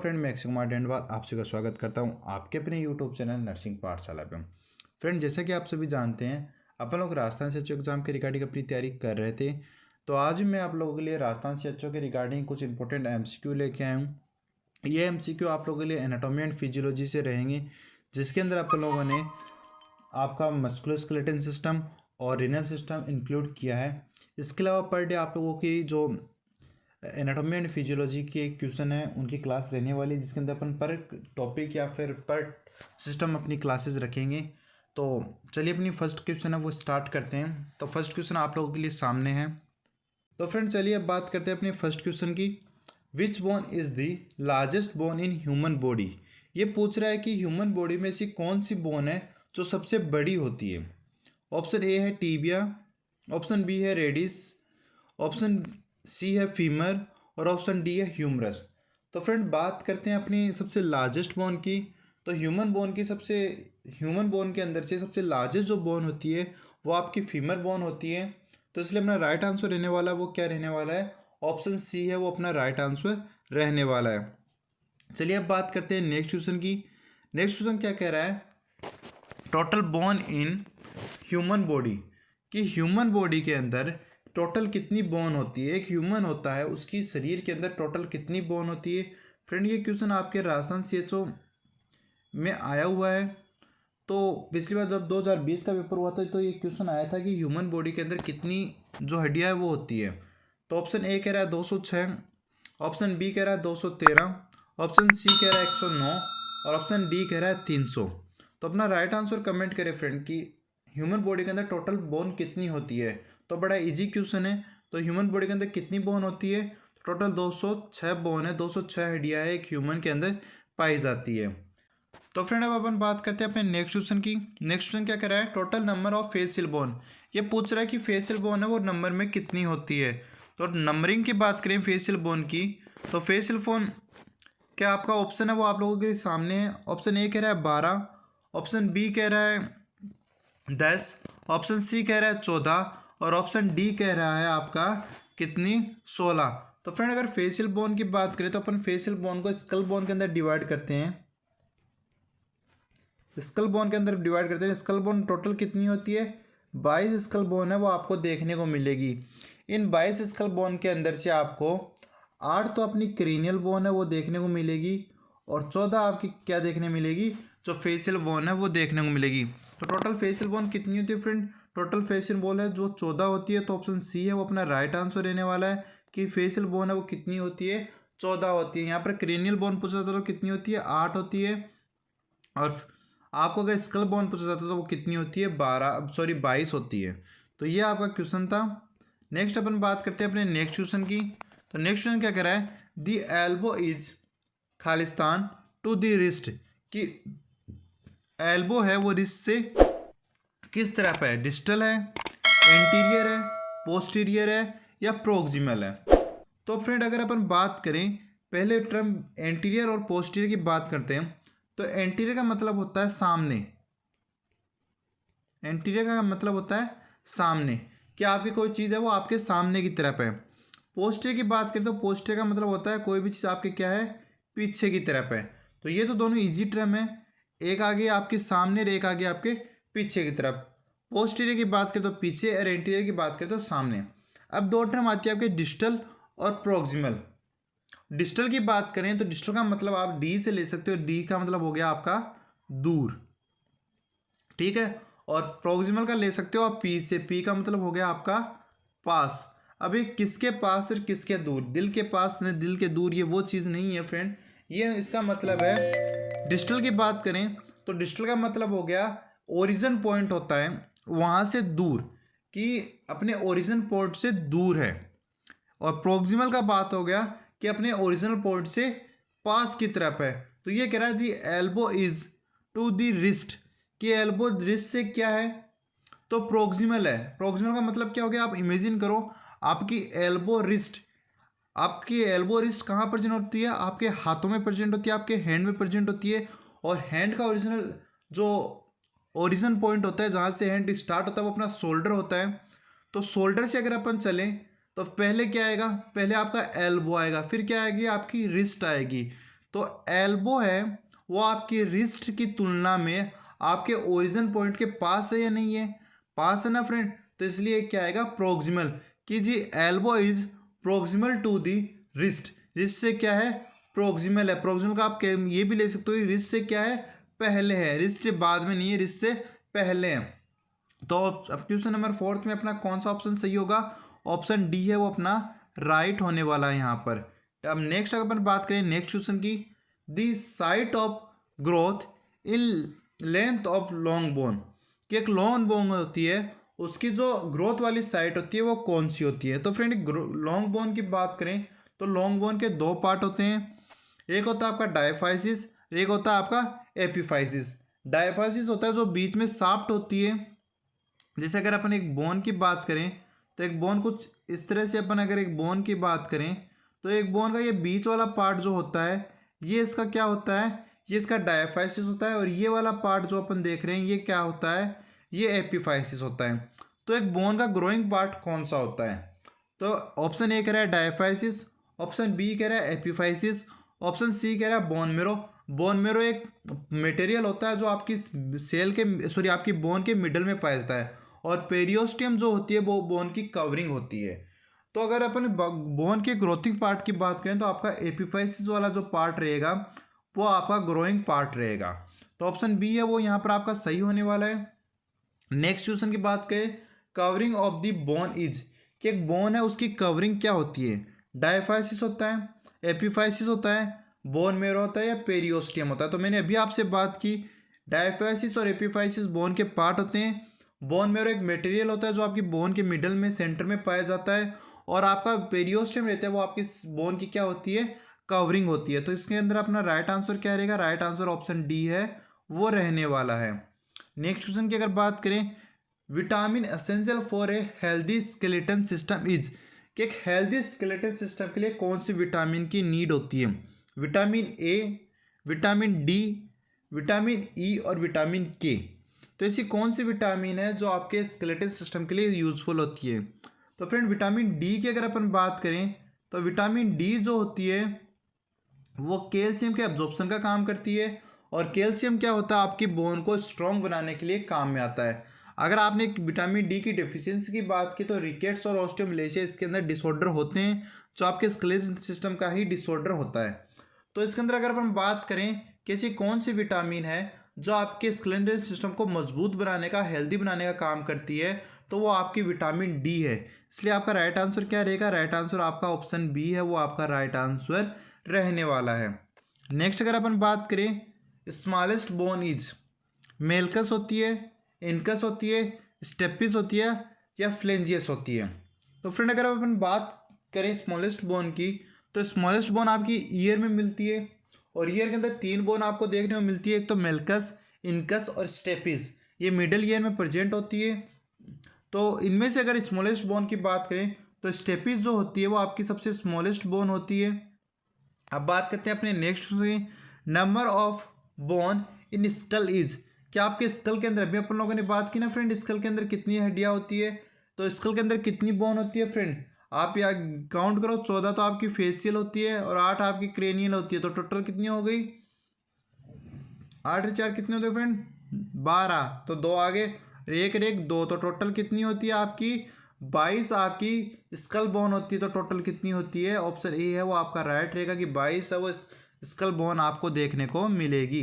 Friend, मैं अक्षय कुमार डेंडवाल आप सभी का स्वागत करता हूं आपके अपने यूट्यूब चैनल नर्सिंग पाठशाला पे। फ्रेंड, जैसा कि आप सभी जानते हैं, अपन लोग राजस्थान SHO एग्जाम के रिगार्डिंग अपनी तैयारी कर रहे थे। तो आज मैं आप लोगों के लिए राजस्थान SHO के रिगार्डिंग कुछ इंपॉर्टेंट MCQ लेके आया हूँ। ये MCQ आप लोगों के लिए एनाटॉमी एंड फिजियोलॉजी से रहेंगे, जिसके अंदर अपन लोगों ने आपका मस्कुलोस्केलेटल सिस्टम और रीनल सिस्टम इंक्लूड किया है। इसके अलावा पर डे आप लोगों की जो एनाटॉमी एंड फिजियोलॉजी के क्वेश्चन है उनकी क्लास रहने वाली है, जिसके अंदर अपन पर टॉपिक या फिर पर सिस्टम अपनी क्लासेस रखेंगे। तो चलिए अपनी फर्स्ट क्वेश्चन है वो स्टार्ट करते हैं। तो फर्स्ट क्वेश्चन आप लोगों के लिए सामने है। तो फ्रेंड चलिए अब बात करते हैं अपने फर्स्ट क्वेश्चन की। Which bone is the largest bone in human body? ये पूछ रहा है कि ह्यूमन बॉडी में ऐसी कौन सी बोन है जो सबसे बड़ी होती है। ऑप्शन ए है टीबिया, ऑप्शन बी है रेडिस, ऑप्शन सी है फीमर और ऑप्शन डी है ह्यूमरस। तो फ्रेंड बात करते हैं अपनी सबसे लार्जेस्ट बोन की। तो ह्यूमन बोन के अंदर से सबसे लार्जेस्ट जो बोन होती है वो आपकी फीमर बोन होती है। तो इसलिए अपना राइट आंसर रहने वाला वो क्या रहने वाला है? ऑप्शन सी है वो अपना राइट आंसर रहने वाला है। चलिए अब बात करते हैं नेक्स्ट क्वेश्चन की। नेक्स्ट क्वेश्चन क्या कह रहा है? Total bone in human body, कि ह्यूमन बॉडी के अंदर टोटल कितनी बोन होती है। एक ह्यूमन होता है, उसकी शरीर के अंदर टोटल कितनी बोन होती है। फ्रेंड ये क्वेश्चन आपके राजस्थान SHO में आया हुआ है। तो पिछली बार जब 2020 का पेपर हुआ था तो ये क्वेश्चन आया था कि ह्यूमन बॉडी के अंदर कितनी जो हड्डियाँ है वो होती है। तो ऑप्शन ए कह रहा है 206, ऑप्शन बी कह रहा है 213, ऑप्शन सी कह रहा है 109 और ऑप्शन डी कह रहा है 300। तो अपना राइट आंसर कमेंट करें फ्रेंड कि ह्यूमन बॉडी के अंदर टोटल बोन कितनी होती है। तो बड़ा इजी क्वेश्चन है। तो ह्यूमन बॉडी के अंदर कितनी बोन होती है? टोटल 206 बोन है, 206 हड्डियाँ है एक ह्यूमन के अंदर पाई जाती है। तो फ्रेंड अब अपन बात करते हैं अपने नेक्स्ट क्वेश्चन की। नेक्स्ट क्वेश्चन क्या कर रहा है? Total number of facial bone. ये पूछ रहा है कि फेशियल बोन है वो नंबर में कितनी होती है। तो नंबरिंग की बात करें फेशियल बोन की, तो फेशियल बोन क्या आपका ऑप्शन है वो आप लोगों के सामने है। ऑप्शन ए कह रहा है 12, ऑप्शन बी कह रहा है 10, ऑप्शन सी कह रहा है 14 और ऑप्शन डी कह रहा है आपका कितनी? 16। तो फ्रेंड अगर फेशियल बोन की बात करें तो अपन फेशियल बोन को स्कल बोन के अंदर डिवाइड करते हैं। स्कल बोन के अंदर डिवाइड करते हैं। स्कल बोन टोटल कितनी होती है? 22 स्कल बोन है वो आपको देखने को मिलेगी। इन 22 स्कल बोन के अंदर से आपको 8 तो अपनी क्रेनियल बोन है वो देखने को मिलेगी और 14 आपकी क्या देखने मिलेगी? जो फेशियल बोन है वो देखने को मिलेगी। तो टोटल फेशियल बोन कितनी होती है फ्रेंड? टोटल फेशियल बोन है जो 14 होती है। तो ऑप्शन सी है वो अपना राइट आंसर रहने वाला है कि फेशियल बोन है वो कितनी होती है? 14 होती है। यहाँ पर क्रेनियल बोन पूछा जाता है तो कितनी होती है? 8 होती है। और आपको अगर स्कल बोन पूछा जाता है तो वो कितनी होती है? 22 होती है। तो ये आपका क्वेश्चन था। नेक्स्ट अपन बात करते हैं अपने नेक्स्ट क्वेश्चन की। तो नेक्स्ट क्वेश्चन क्या कह रहा है? The elbow is Khalistan to the wrist, कि एल्बो है वो रिस्ट से किस तरह पे है? डिस्टल है, एंटीरियर है, पोस्टीरियर है या प्रोक्सिमल है। तो फ्रेंड अगर अपन बात करें पहले टर्म एंटीरियर और पोस्टीरियर की बात करते हैं, तो एंटीरियर का मतलब होता है सामने। एंटीरियर का मतलब होता है सामने, कि आपकी कोई चीज़ है वो आपके सामने की तरफ है। पोस्टीरियर की बात करें तो पोस्टीरियर का मतलब होता है कोई भी चीज़ आपके क्या है? पीछे की तरफ है। तो ये तो दोनों इजी टर्म है, एक आगे आपके सामने और एक आगे आपके पीछे की तरफ। पोस्टीरियर की बात करें तो पीछे और एंटीरियर की बात करें तो सामने। अब दो टर्म आती है आपके डिस्टल और प्रोक्सिमल। डिस्टल की बात करें तो डिस्टल का मतलब आप डी से ले सकते हो, डी का मतलब हो गया आपका दूर, ठीक है। और प्रोक्सिमल का ले सकते हो आप पी से, पी का मतलब हो गया आपका पास। अभी किसके पास और किसके दूर? दिल के पास न दिल के दूर, ये वो चीज़ नहीं है फ्रेंड। ये इसका मतलब है डिस्टल की बात करें तो डिस्टल का मतलब हो गया ओरिजिन पॉइंट होता है वहाँ से दूर, कि अपने ओरिजिन पॉइंट से दूर है। और प्रोक्सिमल का बात हो गया कि अपने ओरिजिनल पॉइंट से पास की तरफ है। तो ये कह रहा है the elbow is to the wrist, कि एल्बो रिस्ट से क्या है? तो प्रोक्सिमल है। प्रोक्सिमल का मतलब क्या हो गया? आप इमेजिन करो आपकी एल्बो रिस्ट कहाँ प्रेजेंट होती है? आपके हाथों में प्रेजेंट होती है, आपके हैंड में प्रेजेंट होती है। और हैंड का ओरिजिनल जो ओरिजिन पॉइंट होता है जहाँ से हैंड स्टार्ट होता है वो अपना शोल्डर होता है। तो शोल्डर से अगर अपन चलें तो पहले क्या आएगा? पहले आपका एल्बो आएगा, फिर क्या आएगी? आपकी रिस्ट आएगी। तो एल्बो है वो आपकी रिस्ट की तुलना में आपके ओरिजिन पॉइंट के पास है या नहीं है, पास है ना फ्रेंड। तो इसलिए क्या आएगा प्रोक्सिमल, कि the elbow is proximal to the wrist. Wrist से क्या है प्रोक्सिमल है। प्रोक्सिमल का आप ये भी ले सकते हो रिस्ट से क्या है पहले है, रिस्ट से बाद में नहीं है, रिस्ट से पहले है। तो अब क्वेश्चन नंबर 4 में अपना कौन सा ऑप्शन सही होगा, ऑप्शन डी है वो अपना राइट होने वाला है यहाँ पर। अब नेक्स्ट अगर अपन बात करें नेक्स्ट क्वेश्चन की, the site of growth in length of long bone, कि एक लॉन्ग बोन होती है उसकी जो ग्रोथ वाली साइट होती है वो कौन सी होती है। तो फ्रेंड लॉन्ग बोन की बात करें तो लॉन्ग बोन के दो पार्ट होते हैं, एक होता है आपका डायफाइसिस, एक होता है आपका एपिफाइसिस। डायफाइसिस होता है जो बीच में शाफ्ट होती है। जैसे अगर अपन एक बोन की बात करें तो एक बोन कुछ इस तरह से, अपन अगर एक बोन की बात करें तो एक बोन का ये बीच वाला पार्ट जो होता है ये इसका क्या होता है, ये इसका डायफाइसिस होता है। और ये वाला पार्ट जो अपन देख रहे हैं ये क्या होता है, ये एपिफाइसिस होता है। तो एक बोन का ग्रोइंग पार्ट कौन सा होता है, तो ऑप्शन ए कह रहा है डायफाइसिस, ऑप्शन बी कह रहा है एपिफाइसिस, ऑप्शन सी कह रहा है बोन मेरो। बोन मेरो एक मटेरियल होता है जो आपकी सेल के सॉरी आपकी बोन के मिडल में पाया जाता है, और पेरियोस्टियम जो होती है वो बोन की कवरिंग होती है। तो अगर अपन बोन के ग्रोथिंग पार्ट की बात करें तो आपका एपिफाइसिस वाला जो पार्ट रहेगा वो आपका ग्रोइंग पार्ट रहेगा। तो ऑप्शन बी है वो यहाँ पर आपका सही होने वाला है। नेक्स्ट क्वेश्चन की बात करें, covering of the bone is, कि एक बोन है उसकी कवरिंग क्या होती है, डायफाइसिस होता है, एपिफाइसिस होता है, बोन मेरो होता है या पेरियोस्टियम होता है। तो मैंने अभी आपसे बात की डायफाइसिस और एपिफाइसिस बोन के पार्ट होते हैं। बोन मेरो एक मटेरियल होता है जो आपकी बोन के मिडल में सेंटर में पाया जाता है, और आपका पेरियोस्टियम रहता है वो आपकी बोन की क्या होती है कवरिंग होती है। तो इसके अंदर अपना राइट आंसर क्या रहेगा, राइट आंसर ऑप्शन डी है वो रहने वाला है। नेक्स्ट क्वेश्चन की अगर बात करें, vitamin essential for a healthy skeleton system is, कि एक हेल्दी स्केलेटन सिस्टम के लिए कौन सी विटामिन की नीड होती है, vitamin A, vitamin D, vitamin E और विटामिन के। तो ऐसी कौन सी विटामिन है जो आपके स्केलेटन सिस्टम के लिए यूजफुल होती है। तो फ्रेंड विटामिन डी की अगर अपन बात करें तो विटामिन डी जो होती है वो कैल्शियम के एब्जॉर्प्शन का काम करती है, और कैल्शियम क्या होता है आपकी बोन को स्ट्रॉन्ग बनाने के लिए काम में आता है। अगर आपने विटामिन डी की डिफिशियंसी की बात की तो रिकेट्स और ऑस्टियोमलेशिया इसके अंदर डिसऑर्डर होते हैं जो आपके स्केलेटन सिस्टम का ही डिसऑर्डर होता है। तो इसके अंदर अगर अपन बात करें कि ऐसी कौन सी विटामिन है जो आपके स्केलेटन सिस्टम को मजबूत बनाने का हेल्दी बनाने का काम करती है, तो वो आपकी विटामिन डी है। इसलिए आपका राइट आंसर क्या रहेगा, राइट आंसर आपका ऑप्शन बी है वो आपका राइट आंसर रहने वाला है। नेक्स्ट अगर अपन बात करें, स्मॉलेस्ट बोन इज, मेलकस होती है, इनकस होती है, स्टेपिस होती है या फ्लेंजियस होती है। तो फ्रेंड अगर अपन बात करें स्मॉलेस्ट बोन की तो स्मॉलेस्ट बोन आपकी ईयर में मिलती है, और ईयर के अंदर 3 बोन आपको देखने को मिलती है, एक तो मेलकस, इनकस और स्टेपिस, ये मिडल ईयर में प्रेजेंट होती है। तो इनमें से अगर स्मॉलेस्ट बोन की बात करें तो स्टेपिस जो होती है वो आपकी सबसे स्मॉलेस्ट बोन होती है। अब बात करते हैं अपने next, number of bone in skull is, क्या आपके स्कल के अंदर, अभी अपन लोगों ने बात की ना फ्रेंड स्कल के अंदर कितनी हड्डियां होती है, तो स्कल के अंदर कितनी बोन होती है फ्रेंड, आप यहाँ काउंट करो, 14 तो आपकी फेशियल होती है और 8 आपकी क्रेनियल होती है। तो टोटल कितनी हो गई, 8 और 4 कितने होते हैं फ्रेंड, 12, तो 2 आगे, एक 2, तो टोटल कितनी होती है आपकी 22 आपकी स्कल बोन होती है। तो टोटल कितनी होती है, ऑप्शन ए है वो आपका राइट रहेगा कि 22 है वो स्कल बोन आपको देखने को मिलेगी।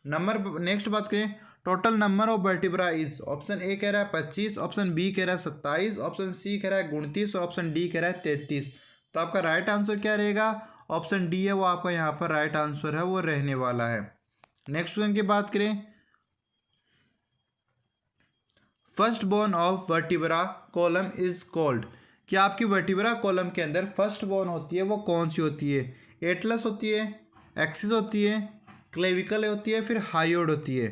नंबर नेक्स्ट बात करें, total number of vertebra is, option A कह रहा है 25, ऑप्शन बी कह रहा है 27, ऑप्शन सी कह रहा है 29 और ऑप्शन डी कह रहा है 33। तो आपका राइट आंसर क्या रहेगा, ऑप्शन डी है वो आपका यहाँ पर राइट आंसर है वो रहने वाला है। नेक्स्ट क्वेश्चन की बात करें, first bone of vertebra column is called, कि आपकी वर्टिब्रा कॉलम के अंदर फर्स्ट बोन होती है वो कौन सी होती है, एटलस होती है, एक्सिस होती है, क्लेविकल होती है, फिर हायोड होती है।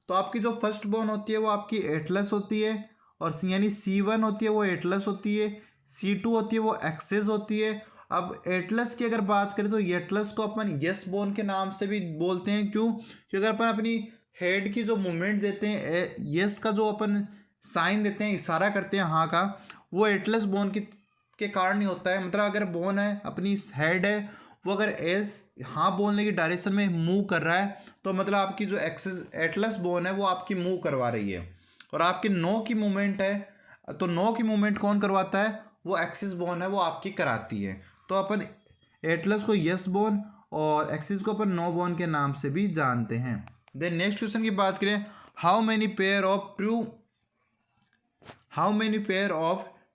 तो आपकी जो फर्स्ट बोन होती है वो आपकी एटलस होती है, और यानी C1 होती है वो एटलस होती है, C2 होती है वो एक्सिस होती है। अब एटलस की अगर बात करें तो एटलस को अपन यस बोन के नाम से भी बोलते हैं, क्यों, क्योंकि अगर अपन अपनी हेड की जो मूवमेंट देते हैं, यस का जो अपन साइन देते हैं, इशारा करते हैं हाँ का, वो एटलस बोन के कारण ही होता है। मतलब अगर बोन है अपनी हेड है वो अगर एस हाँ बोलने की डायरेक्शन में मूव कर रहा है तो मतलब आपकी जो एक्सिस एटलस बोन है वो आपकी मूव करवा रही है। और आपकी नो की मूवमेंट है तो नो की मूवमेंट कौन करवाता है, वो एक्सिस बोन है वो आपकी कराती है। तो अपन एटलस को यस बोन और एक्सिस को अपन नो बोन के नाम से भी जानते हैं। देन नेक्स्ट क्वेश्चन की बात करें, how many pair of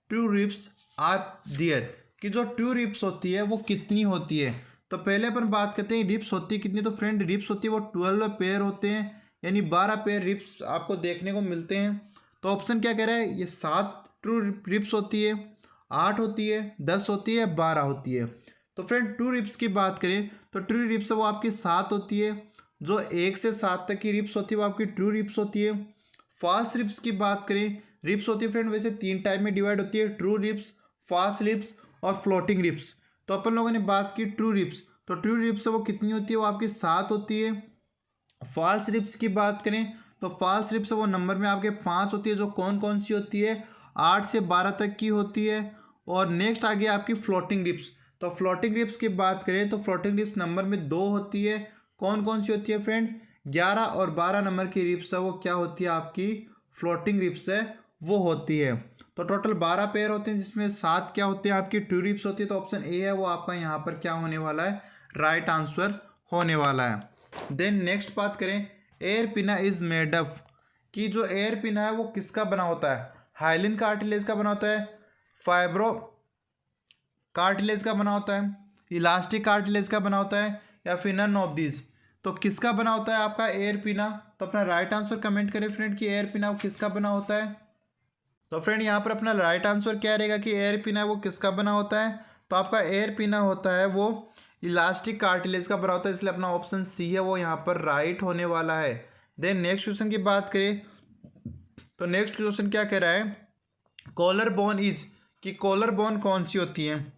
true ribs are there, कि जो ट्रू रिप्स होती है वो कितनी होती है। तो पहले अपन बात करते हैं रिप्स होती है कितनी। तो फ्रेंड रिप्स होती है वो 12 पेयर होते हैं, यानी 12 पेयर रिप्स आपको देखने को मिलते हैं। तो ऑप्शन क्या कह रहा है, ये 7 ट्रू रिप्स होती है, 8 होती है, 10 होती है, 12 होती है। तो फ्रेंड ट्रू रिप्स की बात करें तो ट्रू रिप्स वो आपकी 7 होती है। जो 1 से 7 तक की रिप्स होती है वो आपकी ट्रू रिप्स होती है। फॉल्स रिप्स की बात करें, रिप्स होती है फ्रेंड वैसे 3 टाइप में डिवाइड होती है, ट्रू रिप्स, फॉल्स रिप्स और फ्लोटिंग रिप्स। तो अपन लोगों ने बात की ट्रू रिप्स, तो ट्रू रिप्स वो कितनी होती है, वो आपकी 7 होती है। फॉल्स रिप्स की बात करें तो फॉल्स रिप्स वो नंबर में आपके 5 होती है, जो कौन कौन सी होती है, 8 से 12 तक की होती है। और नेक्स्ट आ गया आपकी फ्लोटिंग रिप्स। तो फ्लोटिंग रिप्स की बात करें तो फ्लोटिंग रिप्स नंबर में 2 होती है, कौन कौन सी होती है फ्रेंड, 11 और 12 नंबर की रिप्स है वो क्या होती है, आपकी फ्लोटिंग रिप्स है वो होती है। तो टोटल 12 पेयर होते हैं जिसमें 7 क्या होते हैं, आपकी ट्रू रिप्स होती है। तो ऑप्शन ए है वो आपका यहाँ पर क्या होने वाला है, राइट आंसर होने वाला है। देन नेक्स्ट बात करें, एयर पिना इज मेड अप, कि जो एयर पिना है वो किसका बना होता है, हाइलिन कार्टिलेज का बना होता है, फाइब्रो कार्टिलेज का बना होता है, इलास्टिक कार्टिलेज का बना होता है, या फिर नन ऑफ दीज। तो किसका बना होता है आपका एयर पिना। तो अपना राइट आंसर कमेंट करें फ्रेंड कि एयर पिना वो किसका बना होता है। तो फ्रेंड यहाँ पर अपना राइट आंसर क्या रहेगा कि एयर पिना वो किसका बना होता है। तो आपका एयर पिना होता है वो इलास्टिक कार्टिलेज का बना होता है, इसलिए अपना ऑप्शन सी है वो यहाँ पर राइट होने वाला है। देन नेक्स्ट क्वेश्चन की बात करें तो नेक्स्ट क्वेश्चन क्या कह रहा है, कॉलर बोन इज, कि कॉलर बोन कौन सी होती है,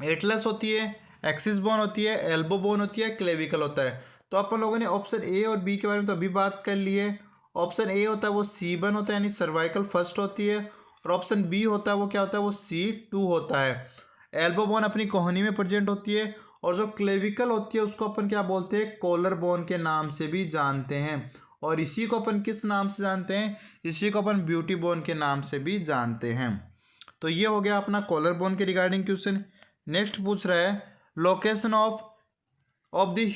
एटलस होती है, एक्सिस बोन होती है, एल्बो बोन होती है, क्लेविकल होता है। तो अपन लोगों ने ऑप्शन ए और बी के बारे में तो अभी बात कर ली है। ऑप्शन ए होता है वो C1 होता है यानी सर्वाइकल फर्स्ट होती है, और ऑप्शन बी होता है वो क्या होता है, वो C2 होता है। एल्बो बोन अपनी कोहनी में प्रेजेंट होती है, और जो क्लेविकल होती है उसको अपन क्या बोलते हैं, कॉलर बोन के नाम से भी जानते हैं। और इसी को अपन किस नाम से जानते हैं, इसी को अपन ब्यूटी बोन के नाम से भी जानते हैं। तो ये हो गया अपना कॉलर बोन के रिगार्डिंग क्वेश्चन। नेक्स्ट पूछ रहा है, location of the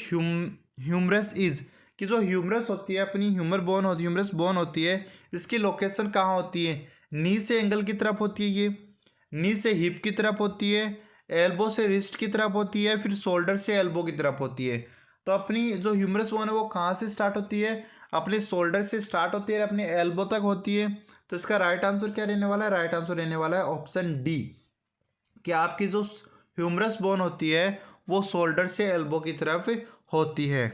humerus is, कि जो ह्यूमरस होती है अपनी ह्यूमरस बोन होती है, इसकी लोकेशन कहाँ होती है, नी से एंगल की तरफ होती है, ये नी से हिप की तरफ होती है, एल्बो से रिस्ट की तरफ होती है, फिर शोल्डर से एल्बो की तरफ होती है। तो अपनी जो ह्यूमरस बोन है वो कहाँ से स्टार्ट होती है, अपने शोल्डर से स्टार्ट होती है और अपने एल्बो तक होती है। तो इसका राइट आंसर क्या रहने वाला है, राइट आंसर रहने वाला है ऑप्शन डी, कि आपकी जो ह्यूमरस बोन होती है वो शोल्डर से एल्बो की तरफ होती है।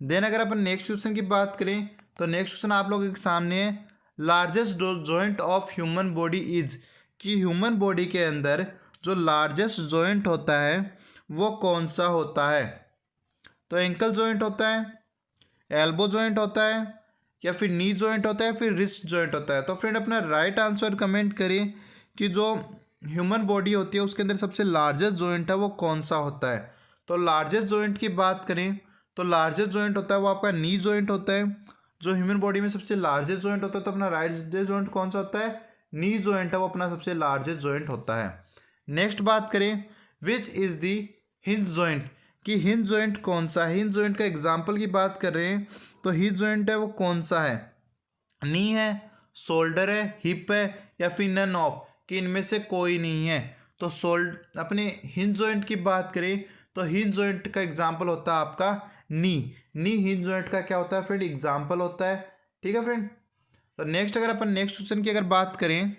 देन अगर अपन नेक्स्ट क्वेश्चन की बात करें तो नेक्स्ट क्वेश्चन आप लोगों के सामने है, largest joint of human body is, कि ह्यूमन बॉडी के अंदर जो लार्जेस्ट जॉइंट होता है वो कौन सा होता है। तो एंकल जॉइंट होता है, एल्बो जॉइंट होता है, या फिर नी जॉइंट होता है, फिर रिस्ट जॉइंट होता है। तो फ्रेंड अपना राइट आंसर कमेंट करें कि जो ह्यूमन बॉडी होती है उसके अंदर सबसे लार्जेस्ट जॉइंट है वो कौन सा होता है। तो लार्जेस्ट जॉइंट की बात करें तो लार्जेस्ट जॉइंट होता है वो आपका नी जॉइंट होता है, जो ह्यूमन बॉडी में सबसे लार्जेस्ट जॉइंट होता है। तो अपना लार्जेस्ट जॉइंट कौन सा होता है, नी जॉइंट है वो अपना सबसे लार्जेस्ट जॉइंट होता है। नेक्स्ट बात करें, which is the hinge joint, कि हिंज जॉइंट कौन सा है। हिंज जॉइंट का एग्जाम्पल की बात कर रहे हैं तो हिंज जॉइंट है वो कौन सा है, नी है, शोल्डर है, हिप है, या फिर नन ऑफ, कि इनमें से कोई नहीं है। तो अपने हिंज जॉइंट की बात करें तो हिंज जॉइंट का एग्जाम्पल होता है आपका नी हिंज जॉइंट का क्या होता है फ्रेंड, एग्जाम्पल होता है। ठीक है फ्रेंड। तो नेक्स्ट अगर अपन नेक्स्ट क्वेश्चन की अगर बात करें,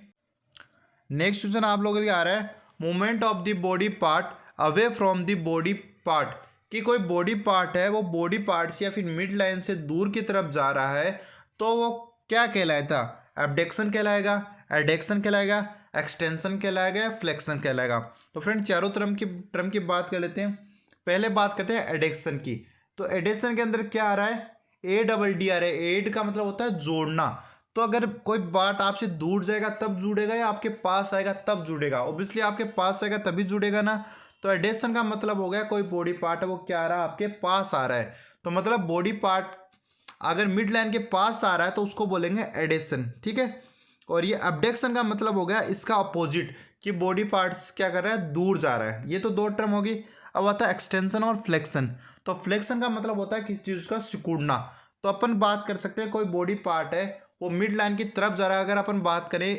नेक्स्ट क्वेश्चन आप लोगों के आ रहा है, movement of the body part away from the body part, कि कोई बॉडी पार्ट है वो बॉडी पार्ट से या फिर मिड लाइन से दूर की तरफ जा रहा है तो वो क्या कहलाएगा, एब्डक्शन कहलाएगा, एडेक्शन कहलाएगा, एक्सटेंशन कहलाएगा, या फ्लेक्शन कहलाएगा। तो फ्रेंड चारों टर्म की बात कर लेते हैं। पहले बात करते हैं एडेक्शन की। तो एडेक्शन के अंदर क्या आ रहा है, ADD आ रहा है। एड का मतलब होता है जोड़ना। तो अगर कोई बात आपसे दूर जाएगा तब जुड़ेगा या आपके पास आएगा तब जुड़ेगा, ऑब्वियसली आपके पास आएगा तभी जुड़ेगा ना। तो एडेशन का मतलब हो गया कोई बॉडी पार्ट है वो क्या आ रहा है, आपके पास आ रहा है। तो मतलब बॉडी पार्ट अगर मिड लाइन के पास आ रहा है तो उसको बोलेंगे एडेशन, ठीक है। और ये अबडक्शन का मतलब हो गया इसका अपोजिट, कि बॉडी पार्ट्स क्या कर रहा है, दूर जा रहा है। ये तो दो टर्म होगी। अब आता है एक्सटेंशन और फ्लेक्शन। तो फ्लेक्शन का मतलब होता है किसी चीज़ का सिकुड़ना। तो अपन बात कर सकते हैं कोई बॉडी पार्ट है वो मिड लाइन की तरफ जा रहा है। अगर अपन बात करें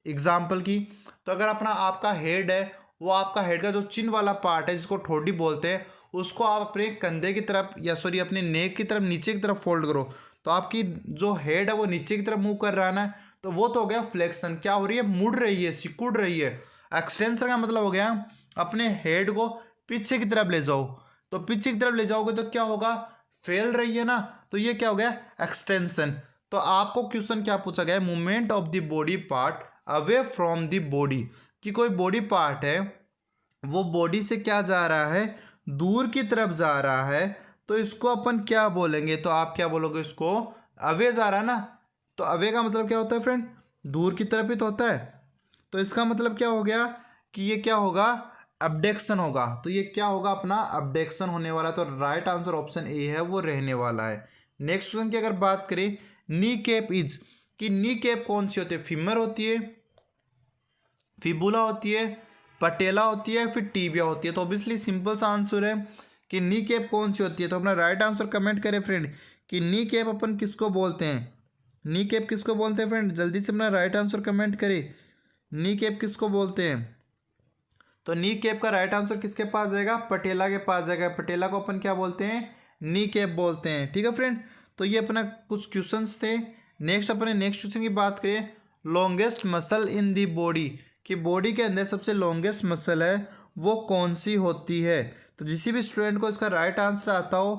एग्जाम्पल की, तो अगर अपना आपका हेड है, वो आपका हेड का जो चिन वाला पार्ट है जिसको ठोडी बोलते हैं, उसको आप अपने कंधे की तरफ या सॉरी अपने नेक की तरफ नीचे की तरफ फोल्ड करो, तो आपकी जो हेड है वो नीचे की तरफ मूव कर रहा है ना, तो वो तो हो गया फ्लेक्शन। क्या हो रही है, मुड़ रही है, सिकुड़ रही है। एक्सटेंशन का मतलब हो गया अपने हेड को पीछे की तरफ ले जाओ। तो पीछे की तरफ ले जाओगे तो क्या होगा, फैल रही है ना, तो ये क्या हो गया, एक्सटेंशन। तो आपको क्वेश्चन क्या पूछा गया है, movement of the body part away from the body, कि कोई बॉडी पार्ट है वो बॉडी से क्या जा रहा है, दूर की तरफ जा रहा है, तो इसको अपन क्या बोलेंगे, तो आप क्या बोलोगे, इसको अवे जा रहा है ना। तो अवे का मतलब क्या होता है फ्रेंड, दूर की तरफ ही तो होता है। तो इसका मतलब क्या हो गया कि ये क्या होगा, अबडक्शन होगा। तो ये क्या होगा, अपना अबडक्शन होने वाला। तो राइट आंसर ऑप्शन ए है, वो रहने वाला है। नेक्स्ट क्वेश्चन की अगर बात करें, नी कैप इज, कि नी कैप कौन सी होती है, फीमर होती है, फिबुला होती है, पटेला होती है, फिर टीबिया होती है। तो ऑब्वियसली सिंपल सा आंसर है कि नी कैप कौन सी होती है। तो अपना राइट आंसर कमेंट करें फ्रेंड कि नी कैप अपन किसको बोलते हैं, नी कैप किसको बोलते हैं फ्रेंड, जल्दी से अपना राइट आंसर कमेंट करें, नी कैप किसको बोलते हैं। तो नी कैप का राइट आंसर किसके पास जाएगा, पटेला के पास जाएगा। पटेला को अपन क्या बोलते हैं, नी कैप बोलते हैं, ठीक है फ्रेंड। तो ये अपना कुछ क्वेश्चंस थे। नेक्स्ट अपने नेक्स्ट क्वेश्चन की बात करें, longest muscle in the body, कि बॉडी के अंदर सबसे लॉन्गेस्ट मसल है वो कौन सी होती है। तो जिस भी स्टूडेंट को इसका राइट आंसर आता हो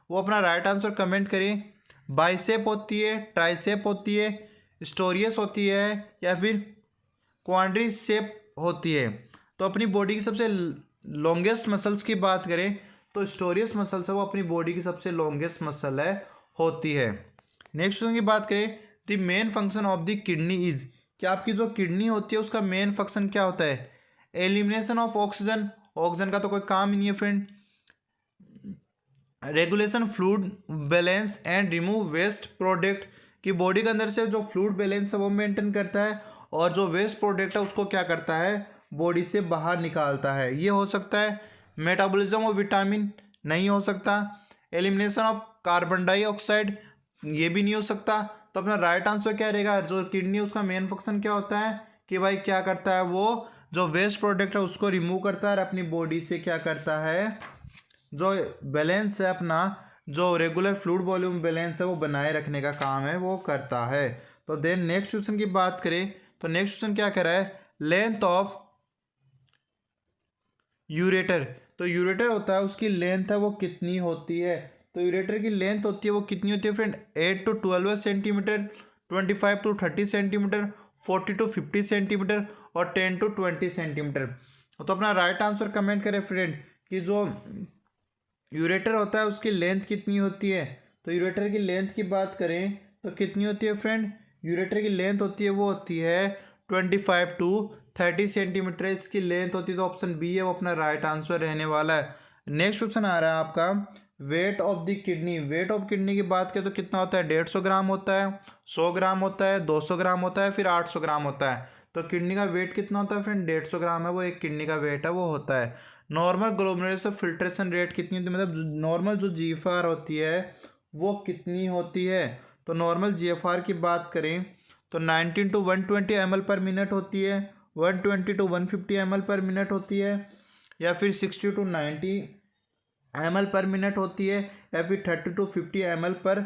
वो अपना राइट आंसर कमेंट करें। बाइसेप होती है, ट्राइसेप होती है, स्टोरियस होती है, या फिर क्वाड्रिसेप होती है। तो अपनी बॉडी की सबसे लॉन्गेस्ट मसल्स की बात करें तो स्टोरियस मसल्स है वो अपनी बॉडी की सबसे लॉन्गेस्ट मसल है होती है। नेक्स्ट क्वेश्चन की बात करें, the main function of the kidney is, कि आपकी जो किडनी होती है उसका मेन फंक्शन क्या होता है, एलिमिनेशन ऑफ ऑक्सीजन, ऑक्सीजन का तो कोई काम ही नहीं है friend, regulation fluid balance and remove waste product, कि बॉडी के अंदर से जो फ्लूइड बैलेंस है वो मेंटेन करता है, और जो वेस्ट प्रोडक्ट है उसको क्या करता है, बॉडी से बाहर निकालता है। ये हो सकता है मेटाबॉलिज्म ऑफ विटामिन, नहीं हो सकता। एलिमिनेशन ऑफ कार्बन डाइऑक्साइड, ये भी नहीं हो सकता। तो अपना राइट आंसर क्या रहेगा, जो किडनी उसका मेन फंक्शन क्या होता है कि भाई क्या करता है, वो जो वेस्ट प्रोडक्ट है उसको रिमूव करता है और अपनी बॉडी से क्या करता है, जो बैलेंस है अपना, जो रेगुलर फ्लूइड वॉल्यूम बैलेंस है वो बनाए रखने का काम है वो करता है। तो देन नेक्स्ट क्वेश्चन की बात करें तो नेक्स्ट क्वेश्चन क्या कर रहा है, लेंथ ऑफ यूरेटर। तो यूरेटर होता है उसकी लेंथ है वो कितनी होती है। तो यूरेटर की लेंथ होती है वो कितनी होती है friend, 8 to 12 centimetre, 25 to 30 centimetre, 40 to 50 centimetre और 10 to 20 सेंटीमीटर। तो अपना राइट आंसर कमेंट करें फ्रेंड कि जो यूरेटर होता है उसकी लेंथ कितनी होती है। तो यूरेटर की लेंथ की बात करें तो कितनी होती है फ्रेंड, यूरेटर की लेंथ होती है वो होती है 25 to 30 सेंटीमीटर इसकी लेंथ होती है। तो ऑप्शन बी है वो अपना राइट आंसर रहने वाला है। नेक्स्ट क्वेश्चन आ रहा है आपका, weight of the kidney. Weight of kidney की बात करें तो कितना होता है, 150 ग्राम होता है, 100 ग्राम होता है, 200 ग्राम होता है, फिर 800 ग्राम होता है। तो किडनी का वेट कितना होता है फ्रेंड, 150 ग्राम है वो एक किडनी का वेट है वो होता है। नॉर्मल ग्लोमेरुलर फिल्ट्रेशन रेट कितनी होती है, मतलब नॉर्मल जो जीएफआर होती है वो कितनी होती है। तो नॉर्मल जीएफआर की बात करें तो 19 to 120 ml पर मिनट होती है, 120 to 150 ml पर मिनट होती है, या फिर 60 to 90 ml पर मिनट होती है, या फिर 30 to 50 ml पर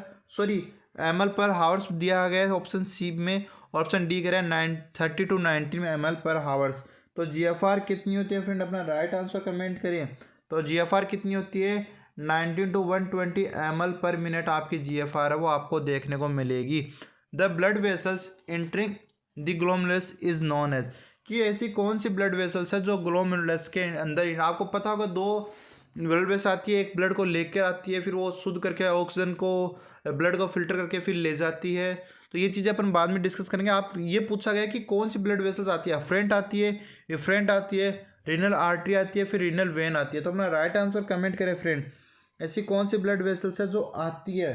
ml पर हावर्स दिया गया है ऑप्शन सी में, ऑप्शन डी कह रहा है 30 to 90 ml पर हावर्स। तो जीएफआर कितनी होती है फ्रेंड, अपना राइट आंसर कमेंट करें। तो जीएफआर कितनी होती है, 19 to 120 ml पर मिनट आपकी जीएफआर है वो आपको देखने को मिलेगी। The blood vessels entering the glomerulus is known as, कि ऐसी कौन सी ब्लड वेसल्स है जो ग्लोमेरुलस के अंदर, आपको पता होगा दो ब्लड वेसल आती है, एक ब्लड को लेकर आती है, फिर वो शुद्ध करके ऑक्सीजन को ब्लड को फिल्टर करके फिर ले जाती है। तो ये चीज़ें अपन बाद में डिस्कस करेंगे। आप ये पूछा गया कि कौन सी ब्लड वेसल्स आती है, अफ्रेंट आती है, इफ्रेंट आती है, रीनल आर्टरी आती है, फिर रीनल वेन आती है। तो अपना राइट आंसर कमेंट करें फ्रेंड। ऐसी कौन सी ब्लड वेसल्स है जो आती है,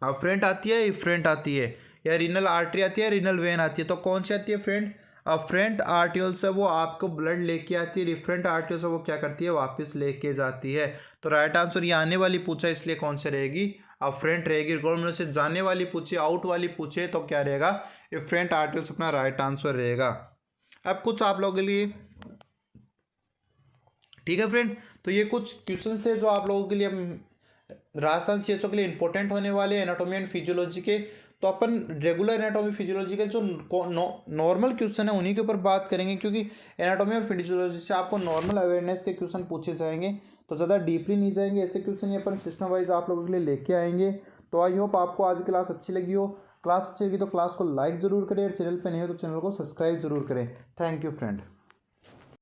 अफ्रेंट आती है, इफ्रेंट आती है, या रीनल आर्टरी आती है, रीनल वेन आती है। तो कौन सी आती है फ्रेंड? अफ्रेंट आर्टियोल्स है वो आपको ब्लड लेके आती है, रिफरेंट आर्टियोल्स है वो क्या करती है, वापस लेके जाती है। तो राइट आंसर ये आने वाली पूछा, इसलिए कौन सी रहेगी? अफ्रेंट रहेगी। रिकॉर्ड में से जाने वाली पूछे, आउट वाली पूछे तो क्या रहेगा? इफ्रेंट आर्टियोल्स अपना राइट आंसर रहेगा। अब कुछ आप लोगों के लिए, ठीक है फ्रेंड, तो ये कुछ क्वेश्चंस थे जो आप लोगों के लिए राजस्थान सीएचओ के लिए इंपॉर्टेंट होने वाले एनाटॉमी एंड फिजियोलॉजी के। तो अपन रेगुलर एनाटॉमी फिजियोलॉजी के जो नॉर्मल क्वेश्चन है उन्हीं के ऊपर बात करेंगे, क्योंकि एनाटॉमी और फिजियोलॉजी से आपको नॉर्मल अवेयरनेस के क्वेश्चन पूछे जाएंगे, तो ज़्यादा डीपली नहीं जाएंगे। ऐसे क्वेश्चन ये अपन सिस्टम वाइज आप लोगों के लिए लेके आएंगे। तो आई होप आपको आज की क्लास अच्छी लगी हो। क्लास अच्छी लगी तो क्लास को लाइक ज़रूर करें, और चैनल पर नहीं हो तो चैनल को सब्सक्राइब जरूर करें। Thank you friend.